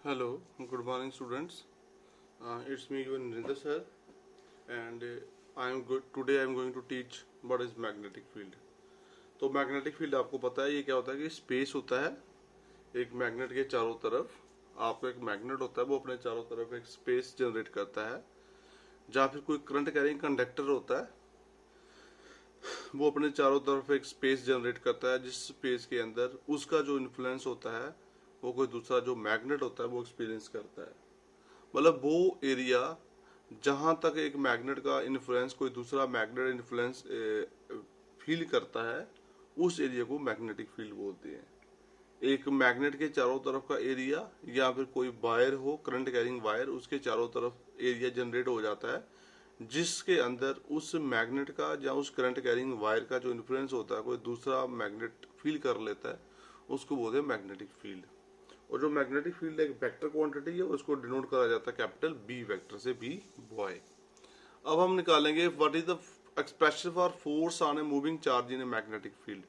Hello, good morning, students. It's me, your Nrinder sir, and I am good. Today I am going to teach what is magnetic field. तो magnetic field आपको पता है ये क्या होता है कि स्पेस होता है एक मैग्नेट के चारों तरफ। आपका एक मैग्नेट होता है वो अपने चारों तरफ एक स्पेस जनरेट करता है। जहाँ फिर कोई करंट कैरिंग कंडक्टर होता है वो अपने चारों तरफ एक स्पेस जनरेट करता है, जिस स्पेस के अंदर उसका जो इन्फ्लुएंस होता है वो कोई दूसरा जो मैग्नेट होता है वो एक्सपीरियंस करता है। मतलब वो एरिया जहां तक एक मैग्नेट का इन्फ्लुएंस कोई दूसरा मैग्नेट इन्फ्लुएंस फील करता है उस एरिया को मैग्नेटिक फील्ड बोलते हैं। एक मैग्नेट के चारों तरफ का एरिया या फिर कोई वायर हो, करंट कैरिंग वायर, उसके चारों तरफ एरिया जनरेट हो जाता है जिसके अंदर उस मैग्नेट का या उस करंट कैरिंग वायर का जो इन्फ्लुएंस होता है कोई दूसरा मैग्नेट फील कर लेता है, उसको बोलते हैं मैग्नेटिक फील्ड। और जो मैग्नेटिक फील्ड एक वेक्टर क्वांटिटी है उसको डिनोट करा जाता है कैपिटल बी वेक्टर से, बी बॉय। अब हम निकालेंगे what is the expression for force on a moving charge in a magnetic field.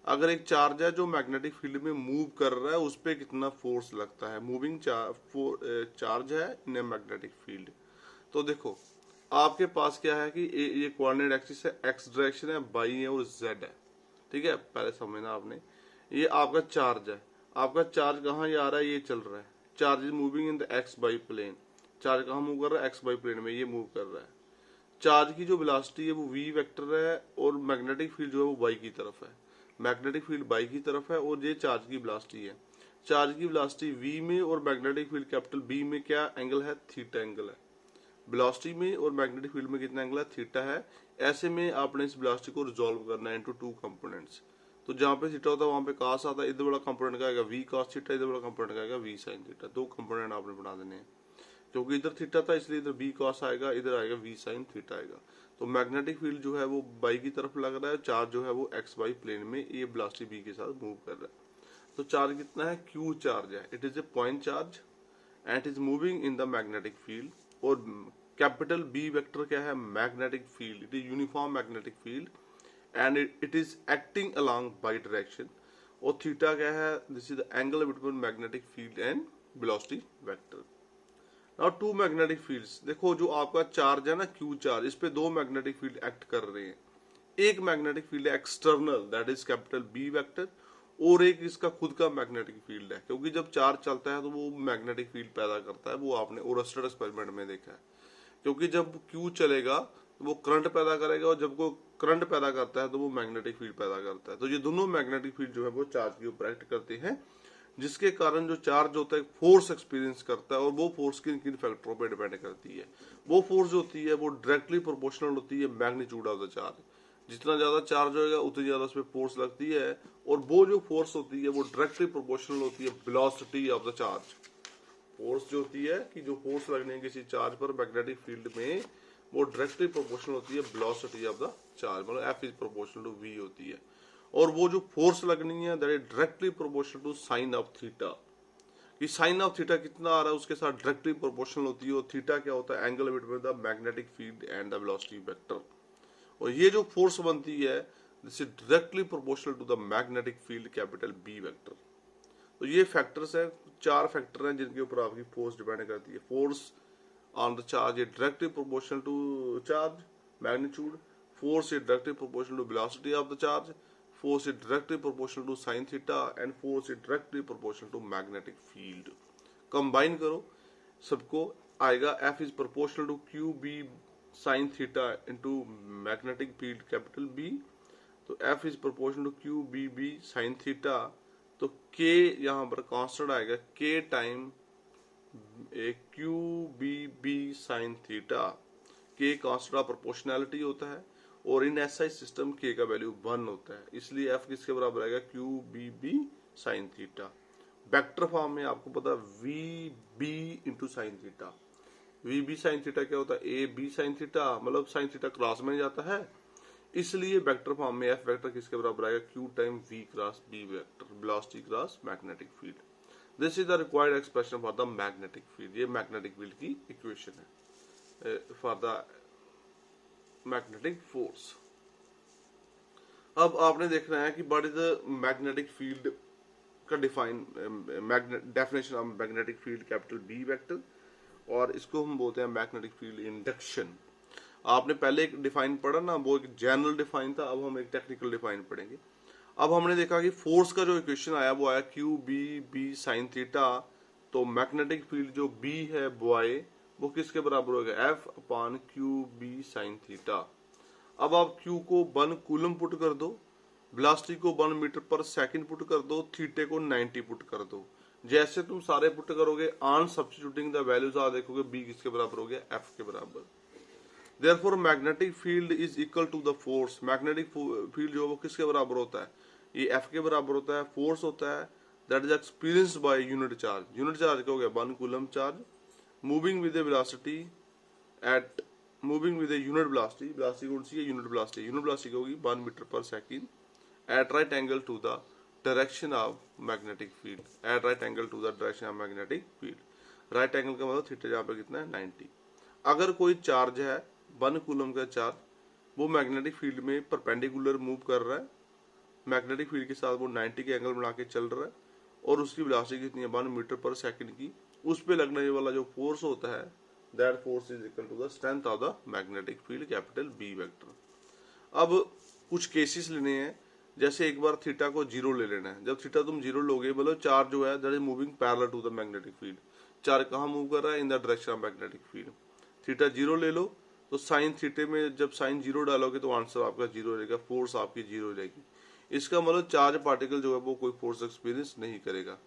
अगर एक चार्ज है जो मैग्नेटिक फील्ड में मूव कर रहा है उस पर कितना फोर्स लगता है, मूविंग चार्ज है इन ए मैग्नेटिक फील्ड। तो देखो आपके पास क्या है कि ये कोऑर्डिनेट एक्सिस है, एक्स डायरेक्शन है, वाई है और जेड है। ठीक है, पहले समझना आपने। ये आपका चार्ज है, आपका चार्ज कहाँ ये आ रहा है, ये चल रहा है। Charge is moving in the X by plane. Charge कहाँ मूव कर रहा है, एक्स बाई प्लेन में ये मूव कर रहा है। चार्ज की जो वेलोसिटी है वो वी वेक्टर है और मैग्नेटिक फील्ड जो है वो वाई की तरफ है। मैग्नेटिक फील्ड वाई की तरफ है और ये चार्ज की वेलोसिटी है। चार्ज की वेलोसिटी वी में और मैग्नेटिक फील्ड कैपिटल बी में क्या एंगल है, थीटा एंगल है। वेलोसिटी में और मैग्नेटिक फील्ड में कितना एंगल है, थीटा है। ऐसे में आपने इस वेलोसिटी को रिजोल्व करना है इनटू टू कंपोनेंट्स। तो जहाँ पे थीटा होता है वहां पे कॉस आता है, इधर बड़ा कंपोनेंट का आएगा वी कॉस थीटा, इधर बड़ा कंपोनेंट का आएगा वी साइन थीटा। दो कंपोनेंट आपने बना देने हैं। क्योंकि इधर थीटा था इसलिए इधर वी कॉस आएगा, इधर आएगा वी साइन थीटा आएगा। तो मैग्नेटिक फील्ड जो है वो बाई की तरफ लग रहा है, चार्ज जो है वो एक्स वाई प्लेन में ये वेलोसिटी बी के साथ मूव कर रहा है। तो चार्ज कितना है, क्यू चार्ज है। It is a point charge and it is moving in the magnetic field. और कैपिटल बी वेक्टर क्या है, magnetic field. It is uniform magnetic field and it is acting along by direction. और theta क्या है, this is the angle between magnetic field and velocity vector. Now to magnetic fields, देखो जो आपका charge है ना क्यू चार्ज, इस पे दो मैग्नेटिक फील्ड एक्ट कर रहे हैं। एक मैग्नेटिक फील्ड है external, that is capital B vector, और एक इसका खुद का मैग्नेटिक फील्ड है। क्योंकि जब चार्ज चलता है तो वो मैग्नेटिक फील्ड पैदा करता है, वो आपने ओरस्टेड एक्सपेरिमेंट में देखा है। क्योंकि जब क्यू चलेगा तो वो करंट पैदा करेगा और जब वो करंट पैदा करता है तो वो मैग्नेटिक फील्ड पैदा करता है। तो ये दोनों मैग्नेटिक फील्ड जो है वो चार्ज के ऊपर एक्ट करते हैं, जिसके कारण जो चार्ज होता है फोर्स एक्सपीरियंस करता है। और वो फोर्स किन किन फैक्टरों पर डिपेंड करती है। वो फोर्स जो होती है वो डायरेक्टली प्रोपोर्शनल होती है मैग्नीट्यूड ऑफ द चार्ज। जितना ज्यादा चार्ज होगा उतनी ज्यादा उस पर फोर्स लगती है। और वो जो फोर्स होती है वो डायरेक्टली प्रोपोर्शनल होती है velocity of the charge. Force जो होती है कि जो फोर्स लगने है किसी चार्ज पर मैग्नेटिक फील्ड में, वो डायरेक्टली प्रोपोर्शनल होती है वेलोसिटी ऑफ द चार्ज, मतलब F is proportional to V होती है। और वो जो फोर्स लगनी है that is directly proportional to sine of theta. कि साइन ऑफ थीटा कितना आ रहा है उसके साथ डायरेक्टली प्रोपोर्शनल होती है। और थीटा क्या होता है, angle between the magnetic field and the velocity vector. और ये जो फोर्स बनती है this is directly proportional to the magnetic field capital B vector. तो ये फैक्टर्स है, चार फैक्टर हैं जिनके ऊपर आपकी फोर्स डिपेंड करती है। Force on the charge is directly proportional to charge magnitude, force is directly proportional to velocity of the charge, force is directly proportional to sine theta and force is directly proportional to magnetic field. Combine करो सबको, आएगा F is proportional to Q B sine theta into magnetic field capital B. तो F is proportional to Q B B sine theta. तो के यहां पर constant आएगा, K time q B B sine theta. K constant of proportionality होता है और in SI system के का वैल्यू 1 होता है, इसलिए एफ किसके बराबर आएगा, q B B sine theta. Vector form में आपको पता है V B into sine theta. V B sine theta क्या होता है, ए बी साइन थीटा, मतलब साइन थीटा क्रॉस में जाता है, इसलिए वेक्टर फॉर्म में एफ वेक्टर किसके बराबर आएगा, q time V cross B vector, velocity cross magnetic field. This is the required expression for the magnetic field. ये मैग्नेटिक फील्ड की इक्वेशन है फॉर द मैग्नेटिक फोर्स। अब आपने देखना है कि what is the magnetic field का definition of magnetic field capital B vector, और इसको हम बोलते हैं मैग्नेटिक फील्ड इंडक्शन। आपने पहले एक डिफाइन पढ़ा ना, वो एक जनरल डिफाइन था, अब हम एक टेक्निकल डिफाइन पढ़ेंगे। अब हमने देखा कि फोर्स का जो इक्वेशन आया वो आया q B B sine theta. तो मैग्नेटिक फील्ड जो बी है बॉय वो किसके बराबर हो गया, F upon q B sine theta. अब आप क्यू को 1 कूलम पुट कर दो, वेलोसिटी को 1 मीटर पर सेकंड पुट कर दो, थीटे को 90 पुट कर दो। जैसे तुम सारे पुट करोगे ऑन सब्स्टिट्यूटिंग द वैल्यूज आप देखोगे बी किसके बराबर हो गया, एफ के बराबर। Therefore magnetic field is equal to the force. Magnetic field जो है वो किसके बराबर होता है, ये एफ के बराबर होता है। फोर्स होता है that is experienced by unit charge. Unit charge क्या हो गया, 1 coulomb charge moving with A velocity at moving with a unit velocity. Velocity कौन सी है, यूनिट वेलोसिटी। यूनिट वेलोसिटी होगी 1 metre per second at right angle to the direction of magnetic field. At right angle to the direction of magnetic field. Right angle का मतलब theta जहाँ पे कितना है 90। अगर कोई चार्ज है 1 कूलम का चार्ज, वो मैग्नेटिक फील्ड में परपेंडिकुलर मूव कर रहा है, मैग्नेटिक फील्ड के साथ वो 90 के एंगल बना के चल रहा है, और उसकी वेलोसिटी कितनी है 1 मीटर पर सेकंड की। उस पे लगने वाला जो फोर्स होता है that force is equal to the strength of the magnetic field capital B vector. अब कुछ केसेस लेने हैं, जैसे एक बार थीटा को 0 ले लेना है। जब थीटा तुम 0 लोगे मतलब चार्ज जो है that is moving parallel to the magnetic field. Charge कहाँ मूव कर रहा है, in the direction of magnetic field. Theta 0 ले लो तो साइन थीटे में जब साइन 0 डालोगे तो आंसर आपका 0 रहेगा, फोर्स आपकी 0 रहेगी। इसका मतलब चार्ज पार्टिकल जो है वो कोई फोर्स एक्सपीरियंस नहीं करेगा।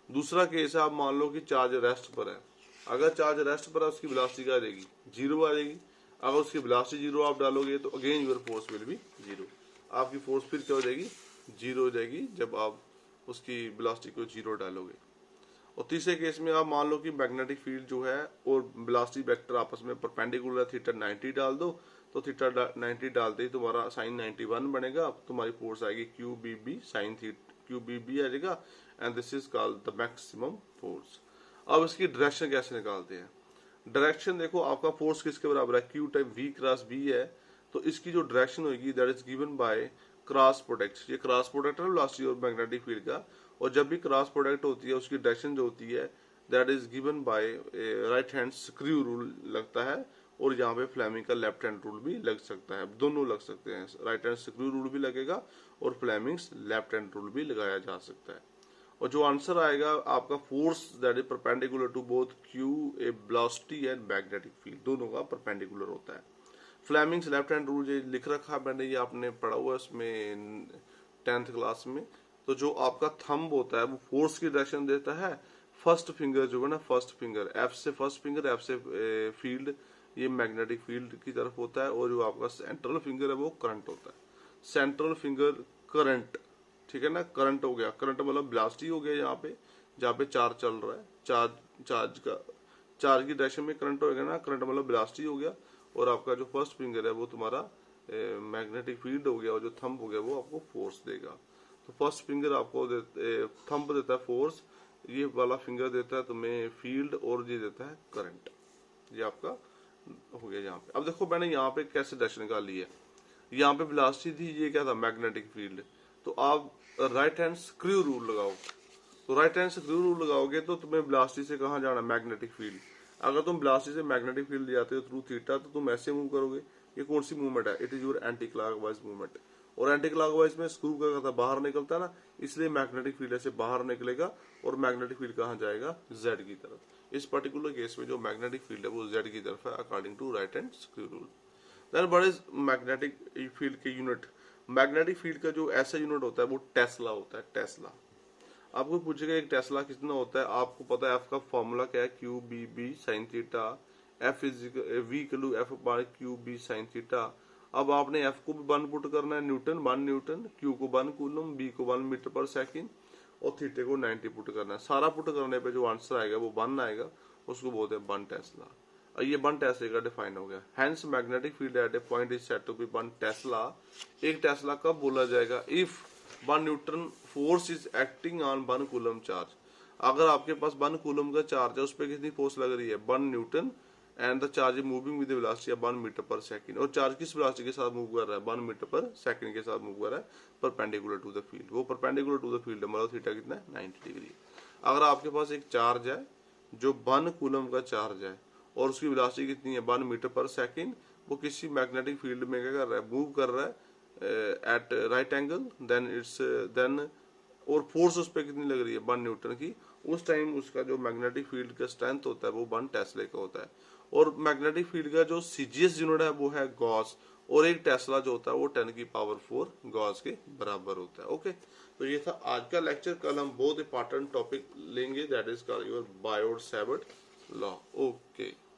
दूसरा केस है, आप मान लो कि चार्ज रेस्ट पर है। अगर चार्ज रेस्ट पर है उसकी वेलोसिटी क्या आ जाएगी, 0 आ जाएगी। अगर उसकी वेलोसिटी 0 आप डालोगे तो again your force will be 0। आपकी फोर्स फिर क्या हो जाएगी, 0 हो जाएगी जब आप उसकी वेलोसिटी को 0 डालोगे। और तीसरे केस में आप मान लो कि मैग्नेटिक फील्ड जो है और वेलोसिटी वेक्टर आपस में परपेंडिकुलर, थीटा 90 डाल दो, तो थीटा 90 डालते ही तुम्हारा साइन 91 बनेगा, तुम्हारी फोर्स आएगी Q B B sine Q B B आ जाएगा, and this is called the maximum force. अब इसकी डायरेक्शन कैसे निकालते हैं, डायरेक्शन देखो आपका फोर्स किसके बराबर है, q time V cross B है, तो इसकी जो डायरेक्शन होगी that is given by cross product. ये क्रॉस प्रोडक्ट है वेलोसिटी और मैग्नेटिक फील्ड का, और जब भी क्रॉस प्रोडक्ट होती है उसकी डायरेक्शन जो होती है that is given bye right hand screw rule लगता है, और यहाँ पे फ्लेमिंग का लेफ्ट हैंड रूल भी लग सकता है, दोनों लग सकते हैं। राइट हैंड स्क्रू रूल भी लगेगा और फ्लेमिंग्स लेफ्ट हैंड रूल भी लगाया जा सकता है। और जो आंसर आएगा आपका force that is perpendicular to both q A velocity and magnetic field, दोनों का परपेंडिकुलर होता है। फ्लेमिंग्स लेफ्ट हैंड रूल ये लिख रखा है मैंने, ये आपने पढ़ा हुआ है उसमें 10th क्लास में। तो जो आपका थंब होता है वो फोर्स की डायरेक्शन देता है, फर्स्ट फिंगर जो है ना, फर्स्ट फिंगर एफ से, फर्स्ट फिंगर एफ से फील्ड ये मैग्नेटिक फील्ड की तरफ होता है, और जो आपका सेंट्रल फिंगर है वो करंट होता है। सेंट्रल फिंगर करंट, ठीक है ना, करंट हो गया, करंट मतलब वेलोसिटी हो गया, यहाँ पे जहाँ पे चार्ज चल रहा है, चार्ज की डायरेक्शन में करंट हो गया ना, करंट मतलब वेलोसिटी हो गया, और आपका जो फर्स्ट फिंगर है वो तुम्हारा मैग्नेटिक फील्ड हो गया, और जो थंब हो गया वो आपको फोर्स देगा। तो फर्स्ट फिंगर आपको थंब देता है फोर्स, ये वाला फिंगर देता है तुम्हें फील्ड, और ये देता है करंट। ये आपका हो गया यहाँ पे। अब देखो मैंने यहाँ पे कैसे डायरेक्शन निकाली है, यहाँ पे वेलोसिटी थी, ये क्या था मैग्नेटिक फील्ड। तो आप राइट हैंड स्क्रू रूल लगाओ, तो राइट हैंड स्क्रू रूल लगाओगे तो तुम्हें वेलोसिटी से कहाँ जाना, मैग्नेटिक फील्ड। अगर तुम वेलोसिटी से मैग्नेटिक फील्ड जाते हो थ्रू थीटा, तो तुम ऐसे मूव करोगे। ये कौन सी मूवमेंट है, it is your anti clockwise movement, और एंटी क्लॉकवाइज में स्क्रू का कहता बाहर निकलता है ना, इसलिए मैग्नेटिक फील्ड ऐसे बाहर निकलेगा, और मैग्नेटिक फील्ड कहाँ जाएगा, जेड की तरफ। इस पर्टिकुलर केस में जो मैग्नेटिक फील्ड है वो जेड की तरफ है according to right hand screw rule. Then what is magnetic field के यूनिट। मैग्नेटिक फील्ड का जो ऐसा यूनिट होता है वो टेस्ला होता है, टेस्ला। आपको पूछेगा एक टेस्ला कितना होता है, आपको पता है एफ का फॉर्मूला क्या है, q B B sine theta, F is V equal F by q B sine theta. अब आपने एफ को भी 1 पुट करना है, न्यूटन 1 न्यूटन, क्यू को 1 कूलम, बी को 1 मीटर पर सेकंड, और थीटे को 90 पुट करना है। सारा पुट करने पे जो आंसर आएगा वो 1 आएगा, उसको बोलते हैं 1 टेस्ला। ये 1 टेस्ला का डिफाइन हो गया। Hence magnetic field at a point is said to be 1 tesla. एक टेस्ला कब बोला जाएगा, if 1 newton force is acting on 1 coulomb charge. अगर आपके पास 1 कूलम का चार्ज है, उस पर कितनी फोर्स लग रही है, 1 newton, and the charge is moving with velocity of 1 metre per second. और चार्ज किस वेलोसिटी के साथ मूव कर रहा है? 1 मीटर पर सेकंड के साथ मूव कर रहा है, परपेंडिकुलर टू द फील्ड। वो परपेंडिकुलर टू द फील्ड है, मतलब थीटा कितना है? 90 डिग्री। अगर आपके पास एक चार्ज है जो 1 कूलम का चार्ज है और उसकी वेलोसिटी कितनी है? 1 मीटर पर सेकंड। वो किसी मैग्नेटिक फील्ड में क्या कर रहा है? मूव कर रहा है एट राइट एंगल, देन और फोर्स उस पर कितनी लग रही है? 1 न्यूटन की। उस टाइम उसका जो मैग्नेटिक फील्ड का स्ट्रेंथ होता है वो 1 टेस्ला का होता है। और मैग्नेटिक फील्ड का जो सीजीएस यूनिट है वो है गॉस, और एक टेस्ला जो होता है वो 10⁴ गॉस के बराबर होता है। ओके, तो ये था आज का लेक्चर। कल हम बहुत इंपॉर्टेंट टॉपिक लेंगे, that is called your Biot-Savart law. Okay.